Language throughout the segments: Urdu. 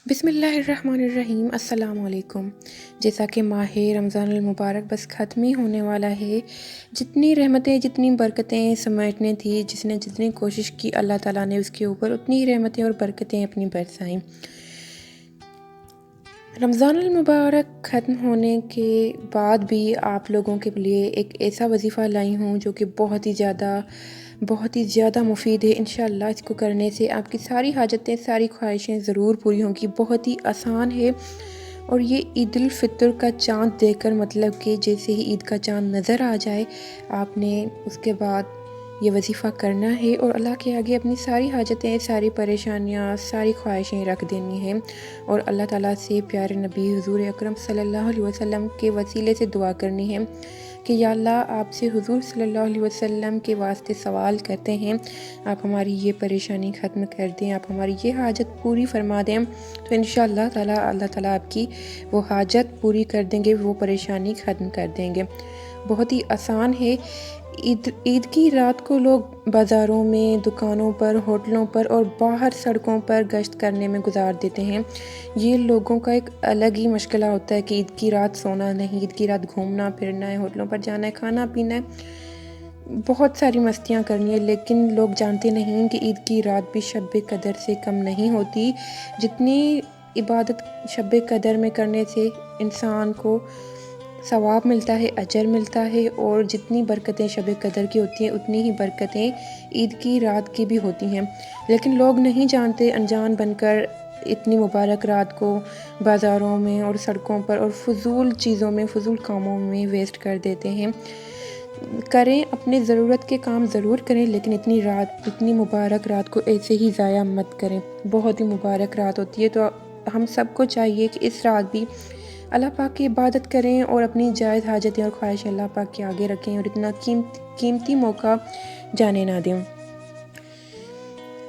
بسم اللہ الرحمن الرحیم۔ السلام علیکم۔ جیسا کہ ماہ رمضان المبارک بس ختم ہی ہونے والا ہے، جتنی رحمتیں جتنی برکتیں سمیٹنے تھی، جس نے جتنی کوشش کی اللہ تعالیٰ نے اس کے اوپر اتنی ہی رحمتیں اور برکتیں اپنی برسائیں۔ رمضان المبارک ختم ہونے کے بعد بھی آپ لوگوں کے لیے ایک ایسا وظیفہ لائی ہوں جو کہ بہت ہی زیادہ مفید ہے۔ انشاءاللہ اس کو کرنے سے آپ کی ساری حاجتیں، ساری خواہشیں ضرور پوری ہوں گی۔ بہت ہی آسان ہے، اور یہ عید الفطر کا چاند دیکھ کر، مطلب کہ جیسے ہی عید کا چاند نظر آ جائے، آپ نے اس کے بعد یہ وظیفہ کرنا ہے اور اللہ کے آگے اپنی ساری حاجتیں، ساری پریشانیاں، ساری خواہشیں رکھ دینی ہیں، اور اللہ تعالیٰ سے پیارے نبی حضور اکرم صلی اللہ علیہ وسلم کے وسیلے سے دعا کرنی ہے کہ یا اللہ، آپ سے حضور صلی اللہ علیہ وسلم کے واسطے سوال کرتے ہیں، آپ ہماری یہ پریشانی ختم کر دیں، آپ ہماری یہ حاجت پوری فرما دیں، تو انشاءاللہ تعالیٰ اللہ تعالیٰ آپ کی وہ حاجت پوری کر دیں گے، وہ پریشانی ختم کر دیں گے۔ بہت ہی آسان ہے۔ عید کی رات کو لوگ بازاروں میں، دکانوں پر، ہوٹلوں پر اور باہر سڑکوں پر گشت کرنے میں گزار دیتے ہیں۔ یہ لوگوں کا ایک الگ ہی مشغلہ ہوتا ہے کہ عید کی رات سونا نہیں، عید کی رات گھومنا پھرنا ہے، ہوٹلوں پر جانا ہے، کھانا پینا ہے، بہت ساری مستیاں کرنی ہے، لیکن لوگ جانتے نہیں کہ عید کی رات بھی شب قدر سے کم نہیں ہوتی۔ جتنی عبادت شب قدر میں کرنے سے انسان کو ثواب ملتا ہے، اجر ملتا ہے، اور جتنی برکتیں شب قدر کی ہوتی ہیں اتنی ہی برکتیں عید کی رات کی بھی ہوتی ہیں، لیکن لوگ نہیں جانتے، انجان بن کر اتنی مبارک رات کو بازاروں میں اور سڑکوں پر اور فضول چیزوں میں، فضول کاموں میں ویسٹ کر دیتے ہیں۔ کریں، اپنے ضرورت کے کام ضرور کریں، لیکن اتنی مبارک رات کو ایسے ہی ضائع مت کریں۔ بہت ہی مبارک رات ہوتی ہے، تو ہم سب کو چاہیے کہ اس رات بھی اللہ پاک کی عبادت کریں اور اپنی جائز حاجتیں اور خواہشیں اللہ پاک کے آگے رکھیں، اور اتنا قیمتی موقع جانے نہ دیں۔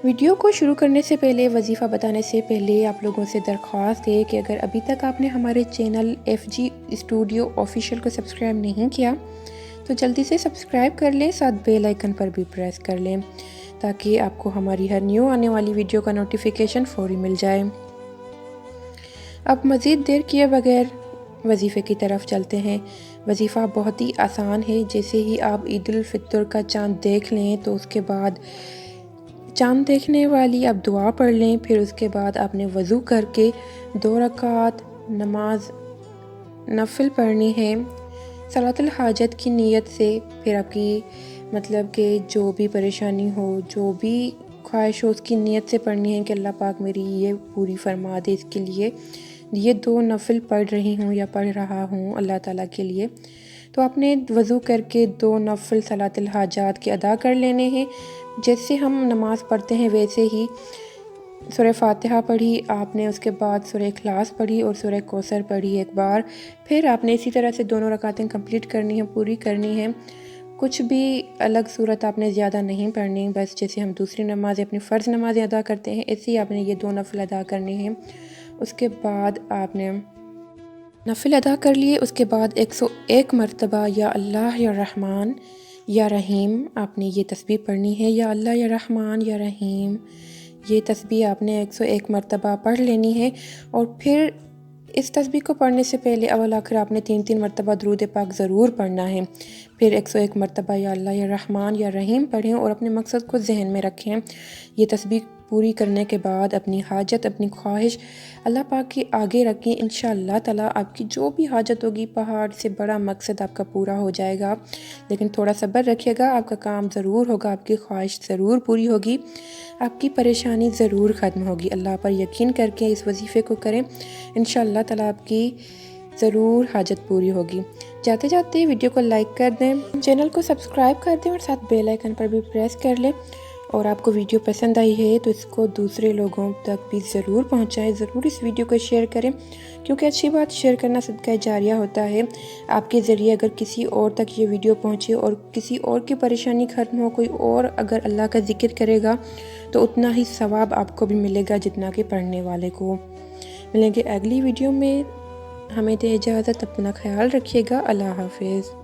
ویڈیو کو شروع کرنے سے پہلے، وظیفہ بتانے سے پہلے آپ لوگوں سے درخواست ہے کہ اگر ابھی تک آپ نے ہمارے چینل FG اسٹوڈیو آفیشیل کو سبسکرائب نہیں کیا تو جلدی سے سبسکرائب کر لیں، ساتھ بیل آئیکن پر بھی پریس کر لیں تاکہ آپ کو ہماری ہر نیو آنے والی ویڈیو کا نوٹیفیکیشن فوری مل جائے۔ اب مزید دیر کیے بغیر وظیفے کی طرف چلتے ہیں۔ وظیفہ بہت ہی آسان ہے۔ جیسے ہی آپ عید الفطر کا چاند دیکھ لیں تو اس کے بعد چاند دیکھنے والی آپ دعا پڑھ لیں، پھر اس کے بعد آپ نے وضو کر کے 2 رکعت نماز نفل پڑھنی ہے صلاۃ الحاجت کی نیت سے۔ پھر آپ کی مطلب کہ جو بھی پریشانی ہو، جو بھی خواہش ہو، اس کی نیت سے پڑھنی ہے کہ اللہ پاک میری یہ پوری فرما دے، اس کے لیے یہ 2 نفل پڑھ رہی ہوں یا پڑھ رہا ہوں اللہ تعالیٰ کے لیے۔ تو آپ نے وضو کر کے 2 نفل صلاۃ الحاجات کے ادا کر لینے ہیں۔ جیسے ہم نماز پڑھتے ہیں ویسے ہی سورہ فاتحہ پڑھی آپ نے، اس کے بعد سورہ اخلاص پڑھی اور سورہ کوثر پڑھی ایک بار، پھر آپ نے اسی طرح سے 2 رکعتیں کمپلیٹ کرنی ہیں، پوری کرنی ہے۔ کچھ بھی الگ صورت آپ نے زیادہ نہیں پڑھنی، بس جیسے ہم دوسری نمازیں، اپنی فرض نمازیں ادا کرتے ہیں، ایسے ہی آپ نے یہ 2 نفل ادا کرنے ہیں۔ اس کے بعد آپ نے نفل ادا کر لیے، اس کے بعد 101 مرتبہ یا اللہ یا رحمان یا رحیم آپ نے یہ تسبیح پڑھنی ہے۔ یا اللہ یا رحمان یا رحیم، یہ تسبیح آپ نے 101 مرتبہ پڑھ لینی ہے، اور پھر اس تسبیح کو پڑھنے سے پہلے اول آخر آپ نے 3 مرتبہ درود پاک ضرور پڑھنا ہے۔ پھر 101 مرتبہ یا اللہ یا رحمان یا رحیم پڑھیں اور اپنے مقصد کو ذہن میں رکھیں۔ یہ تسبیح پوری کرنے کے بعد اپنی حاجت، اپنی خواہش اللہ پاک کے آگے رکھیں۔ انشاءاللہ تعالیٰ آپ کی جو بھی حاجت ہوگی، پہاڑ سے بڑا مقصد آپ کا پورا ہو جائے گا، لیکن تھوڑا صبر رکھیے گا، آپ کا کام ضرور ہوگا، آپ کی خواہش ضرور پوری ہوگی، آپ کی پریشانی ضرور ختم ہوگی۔ اللہ پر یقین کر کے اس وظیفے کو کریں، انشاءاللہ تعالیٰ آپ کی ضرور حاجت پوری ہوگی۔ جاتے جاتے ویڈیو کو لائک کر دیں، چینل کو سبسکرائب کر دیں، اور ساتھ بیل آئیکن پر بھی پریس کر لیں، اور آپ کو ویڈیو پسند آئی ہے تو اس کو دوسرے لوگوں تک بھی ضرور پہنچائیں، ضرور اس ویڈیو کو شیئر کریں، کیونکہ اچھی بات شیئر کرنا صدقہ جاریہ ہوتا ہے۔ آپ کے ذریعے اگر کسی اور تک یہ ویڈیو پہنچے اور کسی اور کی پریشانی ختم ہو، کوئی اور اگر اللہ کا ذکر کرے گا تو اتنا ہی ثواب آپ کو بھی ملے گا جتنا کہ پڑھنے والے کو۔ ملیں گے اگلی ویڈیو میں، ہمیں دے اجازت، اپنا خیال رکھیے گا، اللہ حافظ۔